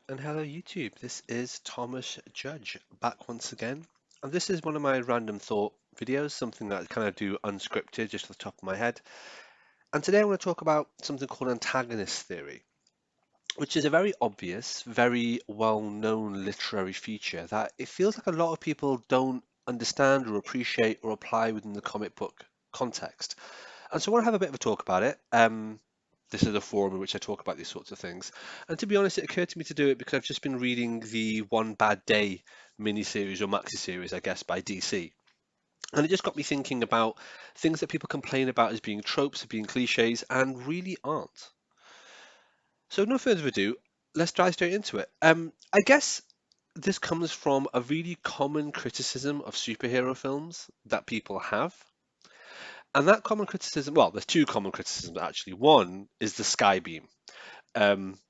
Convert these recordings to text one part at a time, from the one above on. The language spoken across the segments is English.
And hello YouTube, this is Thomas Judge back once again. And this is one of my random thought videos, something that I kind of do unscripted, just off the top of my head. And today I want to talk about something called Antagonist Theory, which is a very obvious, very well-known literary feature that it feels like a lot of people don't understand or appreciate or apply within the comic book context. And so I want to have a bit of a talk about it. This is a forum in which I talk about these sorts of things. And to be honest, it occurred to me to do it because I've just been reading the One Bad Day miniseries or maxi series, I guess, by DC. And it just got me thinking about things that people complain about as being tropes, as being cliches, and really aren't. So, no further ado, let's dive straight into it. I guess this comes from a really common criticism of superhero films that people have. And that common criticism, well, there's two common criticisms actually. One is the skybeam. Um,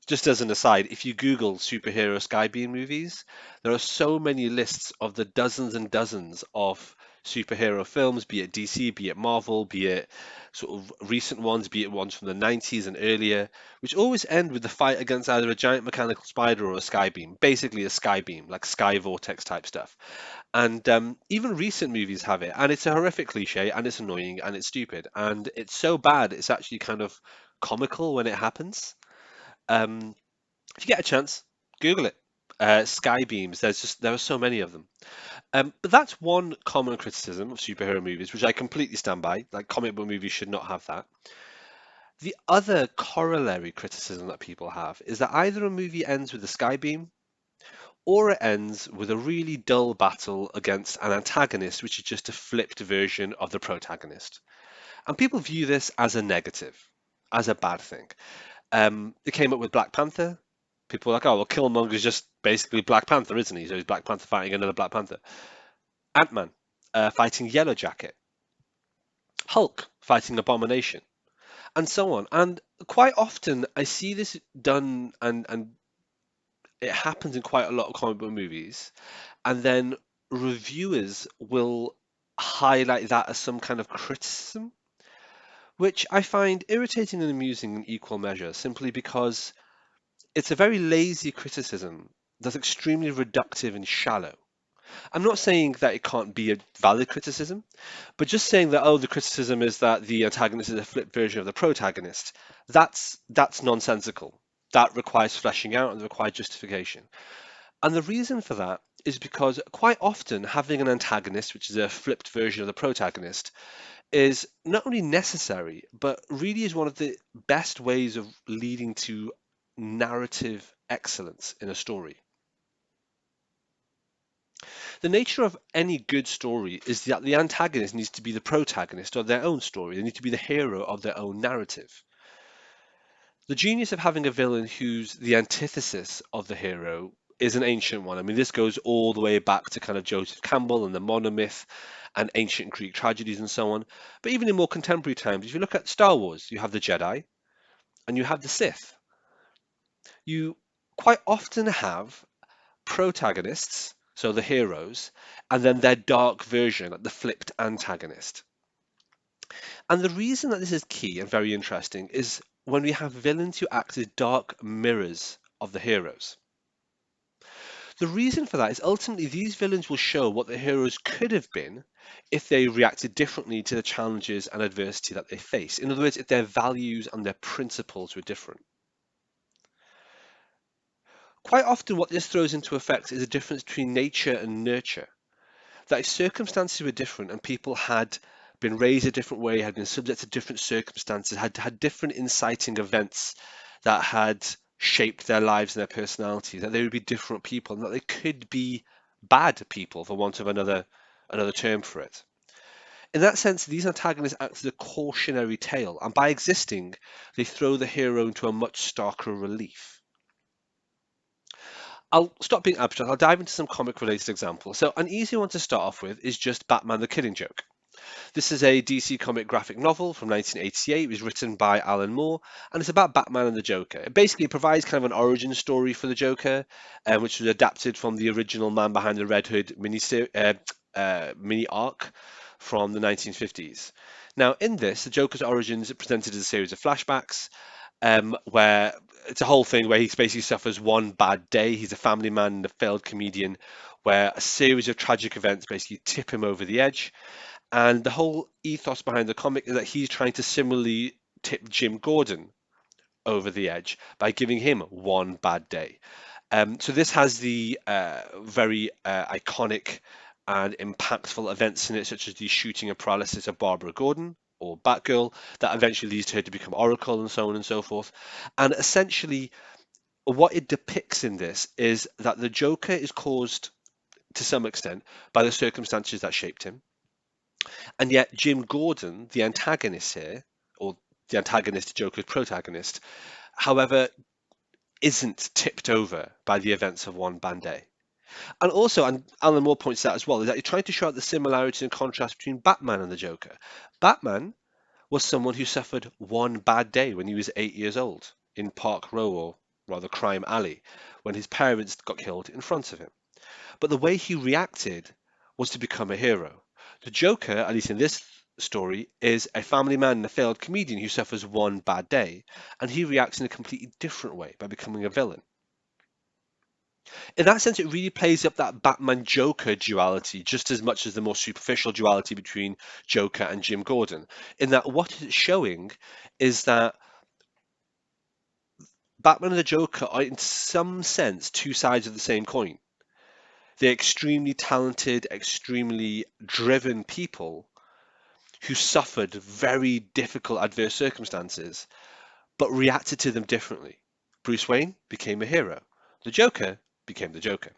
just as an aside, if you Google superhero skybeam movies, there are so many lists of the dozens and dozens of superhero films, be it DC, be it Marvel, be it sort of recent ones, be it ones from the 90s and earlier, which always end with the fight against either a giant mechanical spider or a skybeam, basically a skybeam, like sky vortex type stuff. And even recent movies have it, and it's a horrific cliche, and it's annoying, and it's stupid, and it's so bad, it's actually kind of comical when it happens. Um, if you get a chance, Google it. Sky beams. There are so many of them. But that's one common criticism of superhero movies, which I completely stand by. Like comic book movies should not have that. The other corollary criticism that people have is that either a movie ends with a sky beam or it ends with a really dull battle against an antagonist, which is just a flipped version of the protagonist. And people view this as a negative, as a bad thing. They came up with Black Panther. People were like, oh, well, Killmonger's just basically Black Panther, isn't he? So he's Black Panther fighting another Black Panther. Ant-Man fighting Yellow Jacket. Hulk fighting Abomination, and so on. And quite often I see this done, and it happens in quite a lot of comic book movies. And then reviewers will highlight that as some kind of criticism, which I find irritating and amusing in equal measure, simply because it's a very lazy criticism that's extremely reductive and shallow. I'm not saying that it can't be a valid criticism, but just saying that, oh, the criticism is that the antagonist is a flipped version of the protagonist, that's nonsensical. That requires fleshing out and requires justification. And the reason for that is because quite often having an antagonist, which is a flipped version of the protagonist, is not only necessary, but really is one of the best ways of leading to narrative excellence in a story. The nature of any good story is that the antagonist needs to be the protagonist of their own story. They need to be the hero of their own narrative. The genius of having a villain who's the antithesis of the hero is an ancient one. I mean, this goes all the way back to kind of Joseph Campbell and the monomyth and ancient Greek tragedies and so on. But even in more contemporary times, if you look at Star Wars, you have the Jedi and you have the Sith. You quite often have protagonists, so the heroes, and then their dark version, like the flipped antagonist. And the reason that this is key and very interesting is when we have villains who act as dark mirrors of the heroes. The reason for that is ultimately these villains will show what the heroes could have been if they reacted differently to the challenges and adversity that they face. In other words, if their values and their principles were different. Quite often, what this throws into effect is a difference between nature and nurture. That if circumstances were different and people had been raised a different way, had been subject to different circumstances, had different inciting events that had shaped their lives and their personalities, that they would be different people and that they could be bad people, for want of another term for it. In that sense, these antagonists act as a cautionary tale, and by existing, they throw the hero into a much starker relief. I'll stop being abstract. I'll dive into some comic related examples. So, an easy one to start off with is just Batman the Killing Joke. This is a DC comic graphic novel from 1988. It was written by Alan Moore, and it's about Batman and the Joker. It basically provides kind of an origin story for the Joker, which was adapted from the original Man Behind the Red Hood mini arc from the 1950s. Now, in this, the Joker's origins are presented as a series of flashbacks, where it's a whole thing where he basically suffers one bad day. He's a family man and a failed comedian, where a series of tragic events basically tip him over the edge. And the whole ethos behind the comic is that he's trying to similarly tip Jim Gordon over the edge by giving him one bad day. So this has the very iconic and impactful events in it, such as the shooting and paralysis of Barbara Gordon, or Batgirl, that eventually leads her to become Oracle, and so on and so forth. And essentially, what it depicts in this is that the Joker is caused to some extent by the circumstances that shaped him. And yet, Jim Gordon, the antagonist here, or the antagonist, Joker's protagonist, however, isn't tipped over by the events of one bad day. And also, and Alan Moore points out as well, is that you're trying to show out the similarity and contrast between Batman and the Joker. Batman was someone who suffered one bad day when he was 8 years old in Park Row, or rather Crime Alley, when his parents got killed in front of him. But the way he reacted was to become a hero. The Joker, at least in this story, is a family man and a failed comedian who suffers one bad day, and he reacts in a completely different way by becoming a villain. In that sense, it really plays up that Batman Joker duality just as much as the more superficial duality between Joker and Jim Gordon. In that, what it's showing is that Batman and the Joker are, in some sense, two sides of the same coin. They're extremely talented, extremely driven people who suffered very difficult adverse circumstances, but reacted to them differently. Bruce Wayne became a hero. The Joker became the Joker.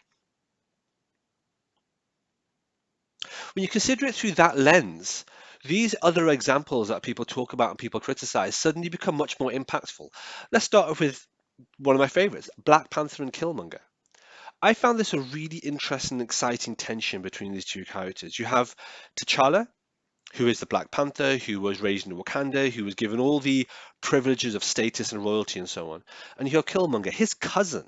When you consider it through that lens, these other examples that people talk about and people criticize suddenly become much more impactful. Let's start off with one of my favorites, Black Panther and Killmonger. I found this a really interesting, exciting tension between these two characters. You have T'Challa, who is the Black Panther, who was raised in Wakanda, who was given all the privileges of status and royalty and so on. And you have Killmonger, his cousin,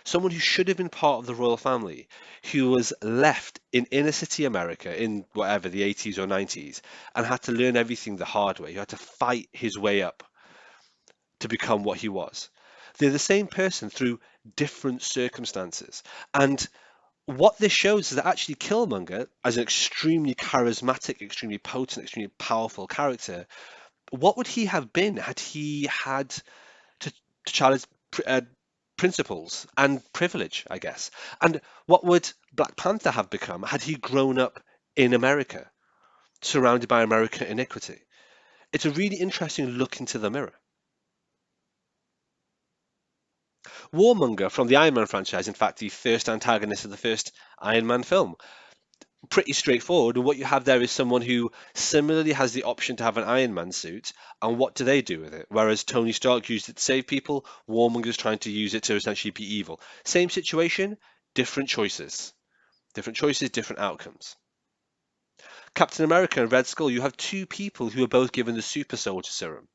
someone who should have been part of the royal family, who was left in inner city America in whatever, the 80s or 90s, and had to learn everything the hard way. He had to fight his way up to become what he was. They're the same person through different circumstances. And what this shows is that actually Killmonger, as an extremely charismatic, extremely potent, extremely powerful character, what would he have been had he had T'Challa's principles and privilege, I guess? And what would Black Panther have become had he grown up in America, surrounded by American iniquity? It's a really interesting look into the mirror. Warmonger from the Iron Man franchise, in fact, the first antagonist of the first Iron Man film, pretty straightforward. And what you have there is someone who similarly has the option to have an Iron Man suit, and what do they do with it? Whereas Tony Stark used it to save people, Warmonger's trying to use it to essentially be evil. Same situation, different choices. Different choices, different outcomes. Captain America and Red Skull, you have two people who are both given the super soldier serum.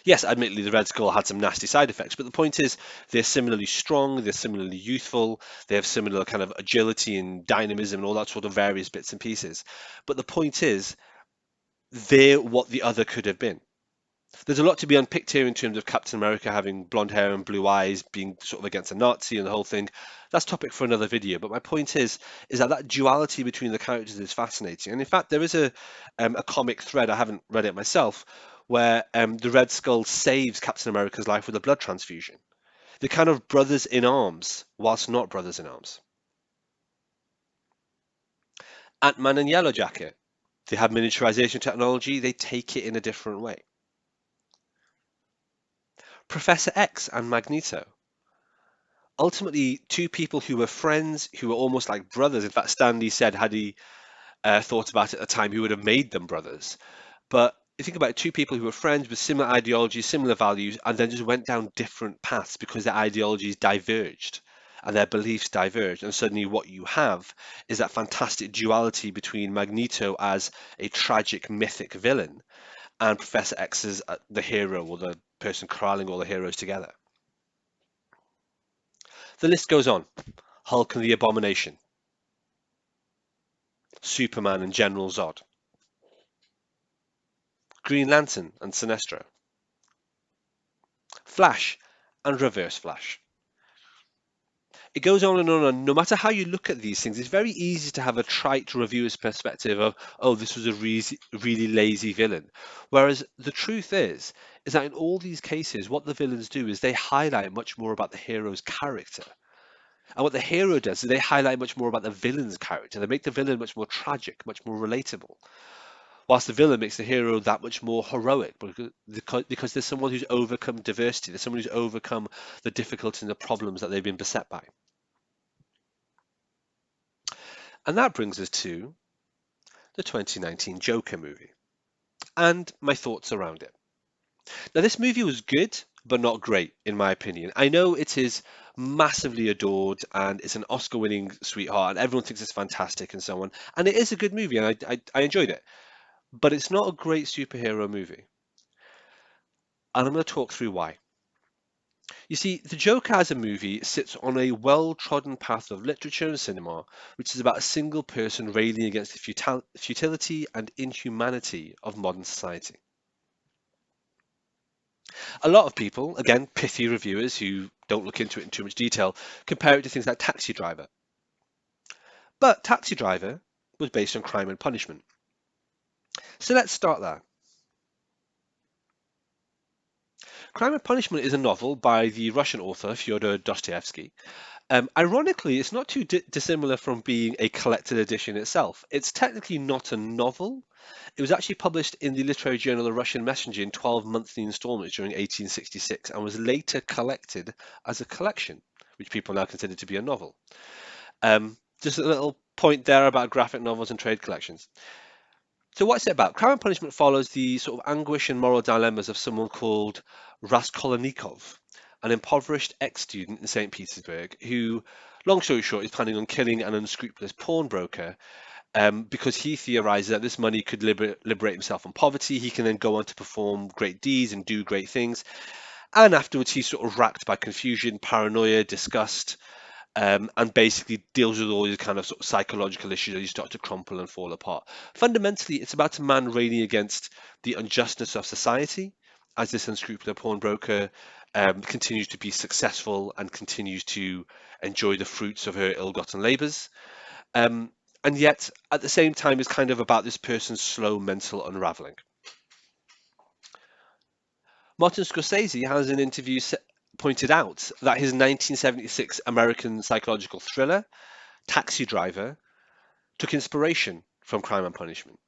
Yes, admittedly, the Red Skull had some nasty side effects, but the point is they're similarly strong, they're similarly youthful, they have similar kind of agility and dynamism and all that sort of various bits and pieces. But the point is, they're what the other could have been. There's a lot to be unpicked here in terms of Captain America having blonde hair and blue eyes, being sort of against a Nazi and the whole thing. That's topic for another video. But my point is that that duality between the characters is fascinating. And in fact, there is a comic thread, I haven't read it myself, where the Red Skull saves Captain America's life with a blood transfusion. They're kind of brothers in arms, whilst not brothers in arms. Ant-Man and Yellow Jacket, they have miniaturization technology, they take it in a different way. Professor X and Magneto, ultimately two people who were friends, who were almost like brothers. In fact, Stanley said had he thought about it at the time, he would have made them brothers. But you think about it, two people who were friends with similar ideologies, similar values, and then just went down different paths because their ideologies diverged and their beliefs diverged. And suddenly what you have is that fantastic duality between Magneto as a tragic mythic villain and Professor X as the hero, or the person corralling all the heroes together. The list goes on. Hulk and the Abomination, Superman and General Zod, Green Lantern and Sinestro, Flash and Reverse Flash. It goes on and on, and no matter how you look at these things, it's very easy to have a trite reviewer's perspective of, oh, this was a really lazy villain. Whereas the truth is that in all these cases, what the villains do is they highlight much more about the hero's character. And what the hero does is they highlight much more about the villain's character. They make the villain much more tragic, much more relatable. Whilst the villain makes the hero that much more heroic because there's someone who's overcome diversity. There's someone who's overcome the difficulties and the problems that they've been beset by. And that brings us to the 2019 Joker movie and my thoughts around it. Now, this movie was good, but not great, in my opinion. I know it is massively adored and it's an Oscar winning sweetheart, and everyone thinks it's fantastic and so on. And it is a good movie, and I enjoyed it. But it's not a great superhero movie. And I'm going to talk through why. You see, The Joker as a movie sits on a well-trodden path of literature and cinema, which is about a single person railing against the futility and inhumanity of modern society. A lot of people, again, pithy reviewers who don't look into it in too much detail, compare it to things like Taxi Driver. But Taxi Driver was based on Crime and Punishment. So let's start there. Crime and Punishment is a novel by the Russian author Fyodor Dostoevsky. Ironically, it's not too dissimilar from being a collected edition itself. It's technically not a novel. It was actually published in the literary journal The Russian Messenger in 12 monthly installments during 1866 and was later collected as a collection, which people now consider to be a novel. Just a little point there about graphic novels and trade collections. So what's it about? Crime and Punishment follows the sort of anguish and moral dilemmas of someone called Raskolnikov, an impoverished ex-student in St. Petersburg who, long story short, is planning on killing an unscrupulous pawnbroker because he theorizes that this money could liberate himself from poverty. He can then go on to perform great deeds and do great things. And afterwards, he's sort of racked by confusion, paranoia, disgust, and basically deals with all these kind of sort of psychological issues as you start to crumple and fall apart. Fundamentally, it's about a man railing against the unjustness of society as this unscrupulous pawnbroker continues to be successful and continues to enjoy the fruits of her ill-gotten labours. And yet, at the same time, it's kind of about this person's slow mental unraveling. Martin Scorsese has in an interview pointed out that his 1976 American psychological thriller, Taxi Driver, took inspiration from Crime and Punishment.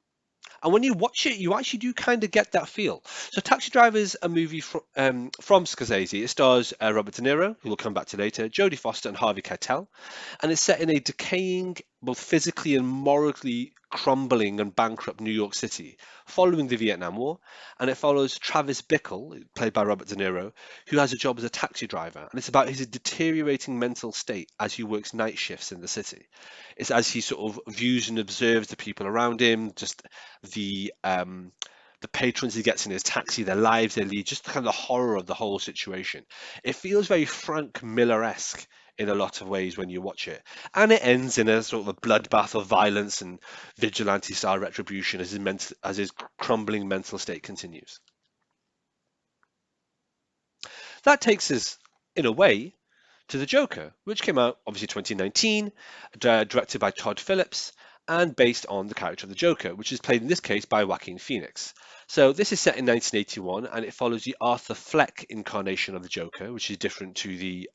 And when you watch it, you actually do kind of get that feel. So Taxi Driver is a movie from Scorsese. It stars Robert De Niro, who we'll come back to later, Jodie Foster and Harvey Keitel. And it's set in a decaying, both physically and morally crumbling and bankrupt New York City following the Vietnam War. And it follows Travis Bickle, played by Robert De Niro, who has a job as a taxi driver. And it's about his deteriorating mental state as he works night shifts in the city. It's as he sort of views and observes the people around him, just the patrons he gets in his taxi, their lives they lead, just kind of the horror of the whole situation. It feels very Frank Miller-esque in a lot of ways when you watch it. And it ends in a sort of a bloodbath of violence and vigilante-style retribution as his crumbling mental state continues. That takes us, in a way, to The Joker, which came out obviously 2019, directed by Todd Phillips, and based on the character of the Joker, which is played in this case by Joaquin Phoenix. So this is set in 1981, and it follows the Arthur Fleck incarnation of the Joker, which is different to the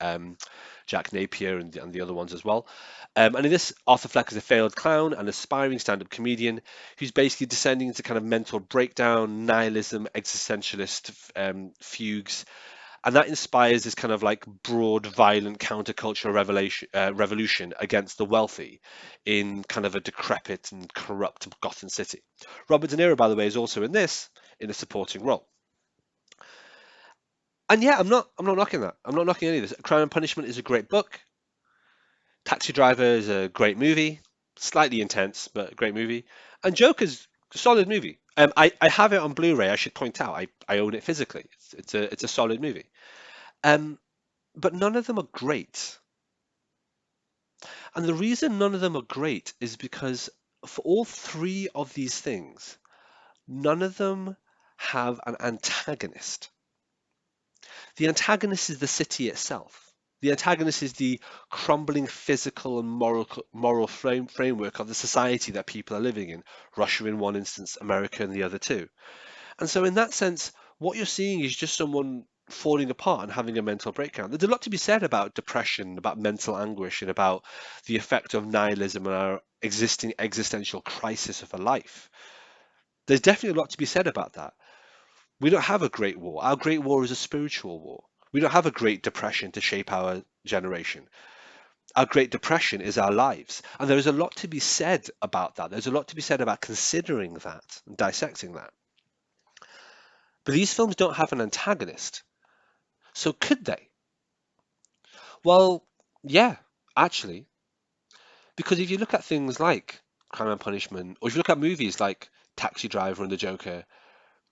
Jack Napier and the other ones as well. And in this, Arthur Fleck is a failed clown and aspiring stand-up comedian who's basically descending into kind of mental breakdown, nihilism, existentialist fugues, and that inspires this kind of like broad, violent countercultural revolution against the wealthy in kind of a decrepit and corrupt Gotham City. Robert De Niro, by the way, is also in this in a supporting role. And yeah, I'm not knocking that. I'm not knocking any of this. Crime and Punishment is a great book. Taxi Driver is a great movie, slightly intense, but a great movie. And Joker's a solid movie. I have it on Blu-ray. I should point out I own it physically. It's a solid movie. But none of them are great. And the reason none of them are great is because for all three of these things, none of them have an antagonist. The antagonist is the city itself. The antagonist is the crumbling physical and moral framework of the society that people are living in. Russia in one instance, America in the other two. And so, in that sense, what you're seeing is just someone falling apart and having a mental breakdown. There's a lot to be said about depression, about mental anguish, and about the effect of nihilism on our existing existential crisis of a life. There's definitely a lot to be said about that. We don't have a great war. Our great war is a spiritual war. We don't have a great depression to shape our generation. Our great depression is our lives. And there is a lot to be said about that. There's a lot to be said about considering that and dissecting that. But these films don't have an antagonist. So could they? Well, yeah, actually. Because if you look at things like Crime and Punishment, or if you look at movies like Taxi Driver and The Joker,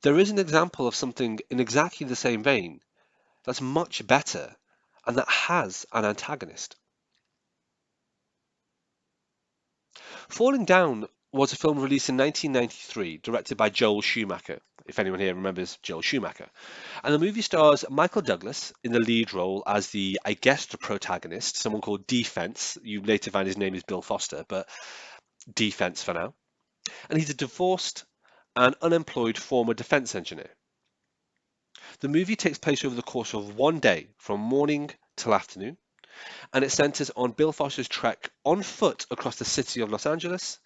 there is an example of something in exactly the same vein that's much better and that has an antagonist. Falling Down was a film released in 1993, directed by Joel Schumacher, if anyone here remembers Joel Schumacher. And the movie stars Michael Douglas in the lead role as I guess, the protagonist, someone called Defense. You later find his name is Bill Foster, but Defense for now. And he's a divorced and unemployed former defense engineer. The movie takes place over the course of one day, from morning till afternoon, and it centers on Bill Foster's trek on foot across the city of Los Angeles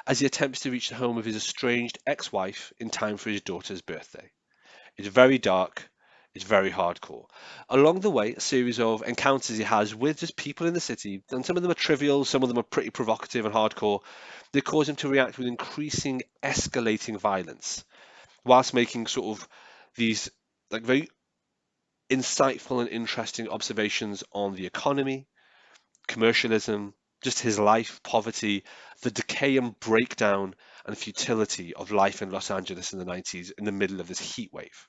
as he attempts to reach the home of his estranged ex-wife in time for his daughter's birthday. It's very dark, it's very hardcore. Along the way, a series of encounters he has with just people in the city, and some of them are trivial, some of them are pretty provocative and hardcore. They cause him to react with increasing, escalating violence, whilst making sort of these like very insightful and interesting observations on the economy, commercialism, just his life, poverty, the decay and breakdown and futility of life in Los Angeles in the 90s in the middle of this heat wave.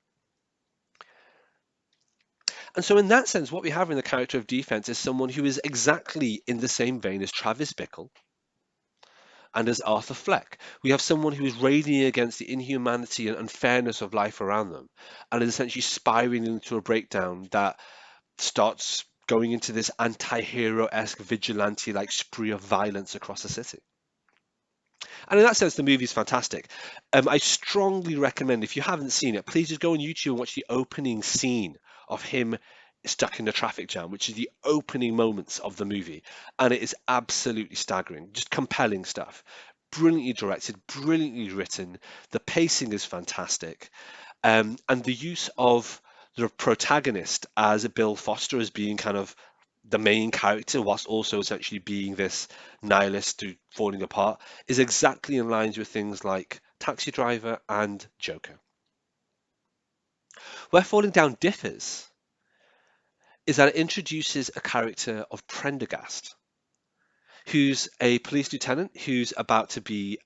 And so, in that sense, what we have in the character of Defense is someone who is exactly in the same vein as Travis Bickle and as Arthur Fleck. We have someone who is railing against the inhumanity and unfairness of life around them and is essentially spiraling into a breakdown that starts going into this anti-hero-esque vigilante-like spree of violence across the city. And in that sense, the movie is fantastic. I strongly recommend, if you haven't seen it, please just go on YouTube and watch the opening scene of him stuck in the traffic jam, which is the opening moments of the movie. And it is absolutely staggering, just compelling stuff. Brilliantly directed, brilliantly written. The pacing is fantastic. And the use of the protagonist as Bill Foster as being kind of the main character, whilst also essentially being this nihilist who falling apart, is exactly in lines with things like Taxi Driver and Joker. Where Falling Down differs is that it introduces a character of Prendergast, who's a police lieutenant who's about to be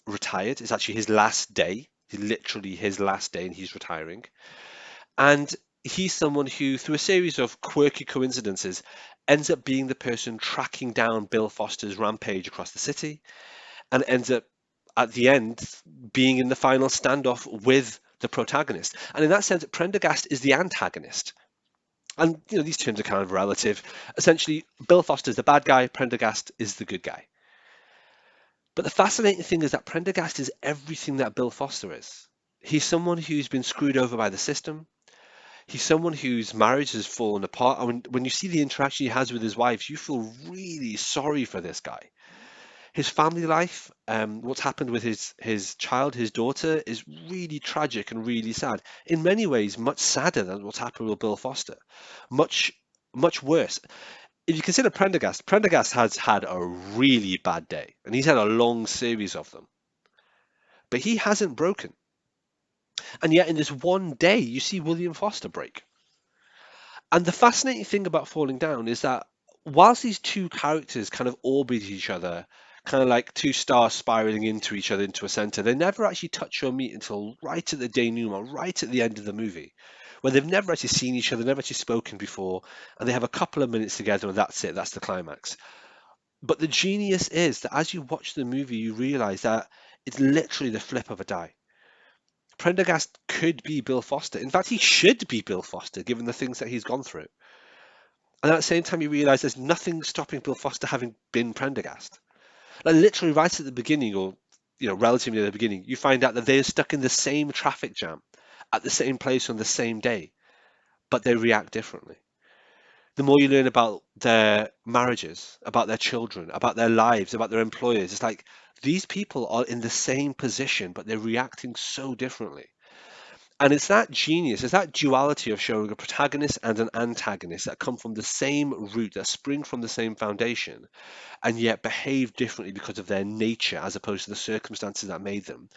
retired. It's actually his last day. It's literally his last day, and he's retiring. And he's someone who, through a series of quirky coincidences, ends up being the person tracking down Bill Foster's rampage across the city and ends up at the end being in the final standoff with the protagonist. And in that sense, Prendergast is the antagonist. And these terms are kind of relative. Essentially, Bill Foster's the bad guy, Prendergast is the good guy. But the fascinating thing is that Prendergast is everything that Bill Foster is. He's someone who's been screwed over by the system. He's someone whose marriage has fallen apart. And when you see the interaction he has with his wife, you feel really sorry for this guy. His family life, what's happened with his child, his daughter, is really tragic and really sad. In many ways, much sadder than what's happened with Bill Foster. Much, much worse. If you consider Prendergast, Prendergast has had a really bad day, and he's had a long series of them. But he hasn't broken. And yet, in this one day, you see William Foster break. And the fascinating thing about Falling Down is that whilst these two characters kind of orbit each other, kind of like two stars spiraling into each other into a center, they never actually touch or meet until right at the denouement, right at the end of the movie, where they've never actually seen each other, never actually spoken before, and they have a couple of minutes together, and that's it, that's the climax. But the genius is that as you watch the movie, you realize that it's literally the flip of a die. Prendergast could be Bill Foster. In fact, he should be Bill Foster, given the things that he's gone through. And at the same time, you realise there's nothing stopping Bill Foster having been Prendergast. Like literally right at the beginning, or relatively at the beginning, you find out that they're stuck in the same traffic jam at the same place on the same day, but they react differently. The more you learn about their marriages, about their children, about their lives, about their employers, it's like these people are in the same position, but they're reacting so differently. And it's that genius, it's that duality of showing a protagonist and an antagonist that come from the same root, that spring from the same foundation, and yet behave differently because of their nature as opposed to the circumstances that made them.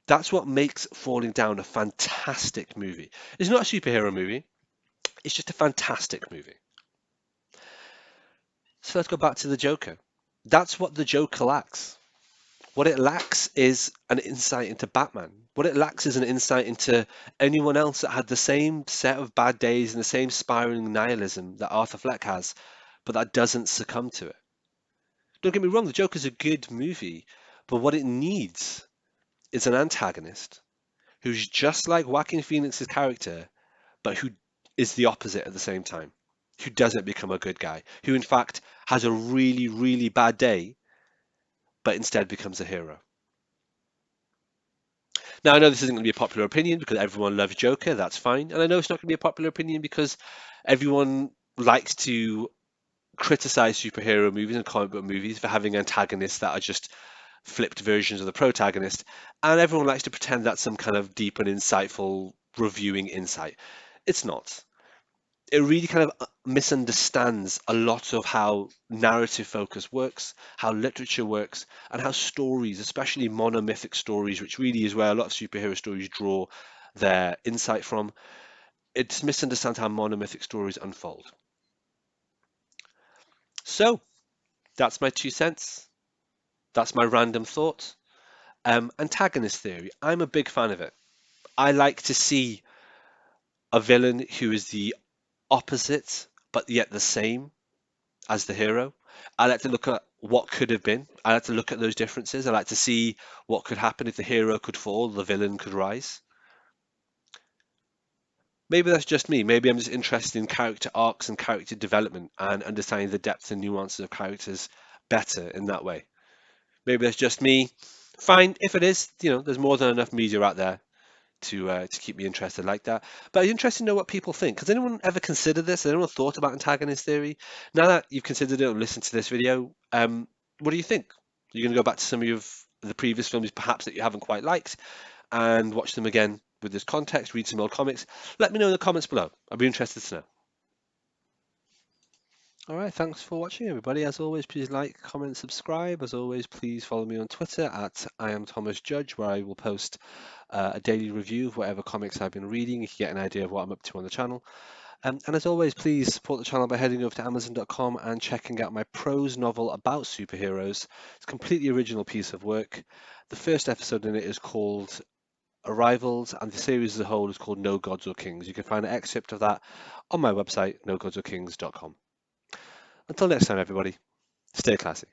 That's what makes Falling Down a fantastic movie. It's not a superhero movie, it's just a fantastic movie. So let's go back to the Joker. That's what the Joker lacks. What it lacks is an insight into Batman. What it lacks is an insight into anyone else that had the same set of bad days and the same spiraling nihilism that Arthur Fleck has, but that doesn't succumb to it. Don't get me wrong, the Joker's a good movie, but what it needs is an antagonist who's just like Joaquin Phoenix's character, but who is the opposite at the same time, who doesn't become a good guy, who in fact has a really, really bad day, but instead becomes a hero. Now, I know this isn't going to be a popular opinion because everyone loves Joker, that's fine. And I know it's not going to be a popular opinion because everyone likes to criticize superhero movies and comic book movies for having antagonists that are just flipped versions of the protagonist. And everyone likes to pretend that's some kind of deep and insightful reviewing insight. It's not. It really kind of misunderstands a lot of how narrative focus works, how literature works, and how stories, especially monomythic stories, which really is where a lot of superhero stories draw their insight from, it misunderstands how monomythic stories unfold. So that's my 2 cents. That's my random thought. Antagonist theory. I'm a big fan of it. I like to see a villain who is the opposite, but yet the same as the hero. I like to look at what could have been. I like to look at those differences. I like to see what could happen if the hero could fall, the villain could rise. Maybe that's just me. Maybe I'm just interested in character arcs and character development and understanding the depth and nuances of characters better in that way. Maybe that's just me. Fine. If it is, there's more than enough media out there to keep me interested like that. But I'm interested to know what people think. Has anyone ever considered this? Has anyone thought about antagonist theory? Now that you've considered it or listened to this video, what do you think? Are you going to go back to some of the previous films perhaps that you haven't quite liked and watch them again with this context, read some old comics? Let me know in the comments below. I'd be interested to know. All right, thanks for watching, everybody. As always, please like, comment, subscribe. As always, please follow me on Twitter at I am Thomas Judge, where I will post a daily review of whatever comics I've been reading. You can get an idea of what I'm up to on the channel. And as always, please support the channel by heading over to Amazon.com and checking out my prose novel about superheroes. It's a completely original piece of work. The first episode in it is called Arrivals, and the series as a whole is called No Gods or Kings. You can find an excerpt of that on my website, nogodsorkings.com. Until next time, everybody, stay classy.